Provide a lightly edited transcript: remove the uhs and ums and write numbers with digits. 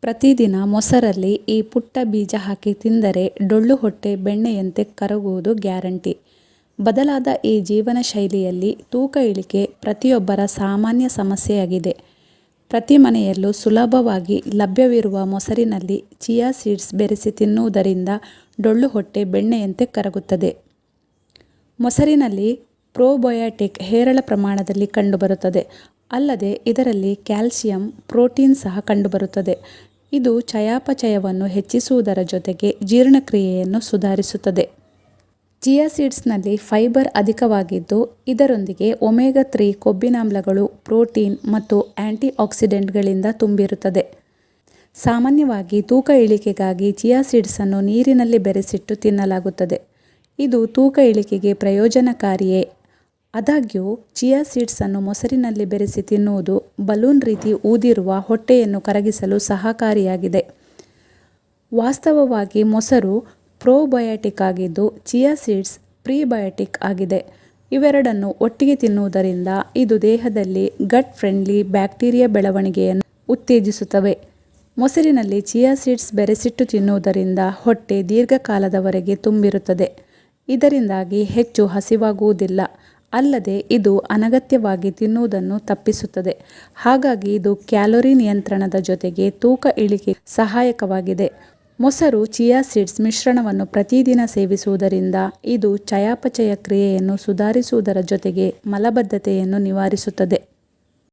ಪ್ರತಿದಿನ ಮೊಸರಲ್ಲಿ ಈ ಪುಟ್ಟ ಬೀಜ ಹಾಕಿ ತಿಂದರೆ ಡೊಳ್ಳು ಹೊಟ್ಟೆ ಬೆಣ್ಣೆಯಂತೆ ಕರಗುವುದು ಗ್ಯಾರಂಟಿ. ಬದಲಾದ ಈ ಜೀವನ ಶೈಲಿಯಲ್ಲಿ ತೂಕ ಇಳಿಕೆ ಪ್ರತಿಯೊಬ್ಬರ ಸಾಮಾನ್ಯ ಸಮಸ್ಯೆಯಾಗಿದೆ. ಪ್ರತಿ ಮನೆಯಲ್ಲೂ ಸುಲಭವಾಗಿ ಲಭ್ಯವಿರುವ ಮೊಸರಿನಲ್ಲಿ ಚಿಯಾ ಸೀಡ್ಸ್ ಬೆರೆಸಿ ತಿನ್ನುವುದರಿಂದ ಡೊಳ್ಳು ಹೊಟ್ಟೆ ಬೆಣ್ಣೆಯಂತೆ ಕರಗುತ್ತದೆ. ಮೊಸರಿನಲ್ಲಿ ಪ್ರೋಬಯಾಟಿಕ್ ಹೇರಳ ಪ್ರಮಾಣದಲ್ಲಿ ಕಂಡುಬರುತ್ತದೆ. ಅಲ್ಲದೆ ಇದರಲ್ಲಿ ಕ್ಯಾಲ್ಸಿಯಂ, ಪ್ರೋಟೀನ್ ಸಹ ಕಂಡುಬರುತ್ತದೆ. ಇದು ಚಯಾಪಚಯವನ್ನು ಹೆಚ್ಚಿಸುವುದರ ಜೊತೆಗೆ ಜೀರ್ಣಕ್ರಿಯೆಯನ್ನು ಸುಧಾರಿಸುತ್ತದೆ. ಚಿಯಾ ಸೀಡ್ಸ್ನಲ್ಲಿ ಫೈಬರ್ ಅಧಿಕವಾಗಿದ್ದು ಇದರೊಂದಿಗೆ ಒಮೆಗಾ 3 ಕೊಬ್ಬಿನಾಮ್ಲಗಳು, ಪ್ರೋಟೀನ್ ಮತ್ತು ಆಂಟಿ ಆಕ್ಸಿಡೆಂಟ್ಗಳಿಂದ ತುಂಬಿರುತ್ತದೆ. ಸಾಮಾನ್ಯವಾಗಿ ತೂಕ ಇಳಿಕೆಗಾಗಿ ಚಿಯಾ ಸೀಡ್ಸನ್ನು ನೀರಿನಲ್ಲಿ ಬೆರೆಸಿಟ್ಟು ತಿನ್ನಲಾಗುತ್ತದೆ. ಇದು ತೂಕ ಇಳಿಕೆಗೆ ಪ್ರಯೋಜನಕಾರಿಯೇ. ಆದಾಗ್ಯೂ ಚಿಯಾ ಸೀಡ್ಸನ್ನು ಮೊಸರಿನಲ್ಲಿ ಬೆರೆಸಿ ತಿನ್ನುವುದು ಬಲೂನ್ ರೀತಿ ಊದಿರುವ ಹೊಟ್ಟೆಯನ್ನು ಕರಗಿಸಲು ಸಹಕಾರಿಯಾಗಿದೆ. ವಾಸ್ತವವಾಗಿ ಮೊಸರು ಪ್ರೋಬಯಾಟಿಕ್ ಆಗಿದ್ದು ಚಿಯಾ ಸೀಡ್ಸ್ ಪ್ರೀಬಯಾಟಿಕ್ ಆಗಿದೆ. ಇವೆರಡನ್ನು ಒಟ್ಟಿಗೆ ತಿನ್ನುವುದರಿಂದ ಇದು ದೇಹದಲ್ಲಿ ಗಟ್ ಫ್ರೆಂಡ್ಲಿ ಬ್ಯಾಕ್ಟೀರಿಯಾ ಬೆಳವಣಿಗೆಯನ್ನು ಉತ್ತೇಜಿಸುತ್ತವೆ. ಮೊಸರಿನಲ್ಲಿ ಚಿಯಾ ಸೀಡ್ಸ್ ಬೆರೆಸಿಟ್ಟು ತಿನ್ನುವುದರಿಂದ ಹೊಟ್ಟೆ ದೀರ್ಘಕಾಲದವರೆಗೆ ತುಂಬಿರುತ್ತದೆ. ಇದರಿಂದಾಗಿ ಹೆಚ್ಚು ಹಸಿವಾಗುವುದಿಲ್ಲ. ಅಲ್ಲದೆ ಇದು ಅನಗತ್ಯವಾಗಿ ತಿನ್ನುವುದನ್ನು ತಪ್ಪಿಸುತ್ತದೆ. ಹಾಗಾಗಿ ಇದು ಕ್ಯಾಲೋರಿ ನಿಯಂತ್ರಣದ ಜೊತೆಗೆ ತೂಕ ಇಳಿಕೆ ಸಹಾಯಕವಾಗಿದೆ. ಮೊಸರು ಚಿಯಾ ಸೀಡ್ಸ್ ಮಿಶ್ರಣವನ್ನು ಪ್ರತಿದಿನ ಸೇವಿಸುವುದರಿಂದ ಇದು ಚಯಾಪಚಯ ಕ್ರಿಯೆಯನ್ನು ಸುಧಾರಿಸುವುದರ ಜೊತೆಗೆ ಮಲಬದ್ಧತೆಯನ್ನು ನಿವಾರಿಸುತ್ತದೆ.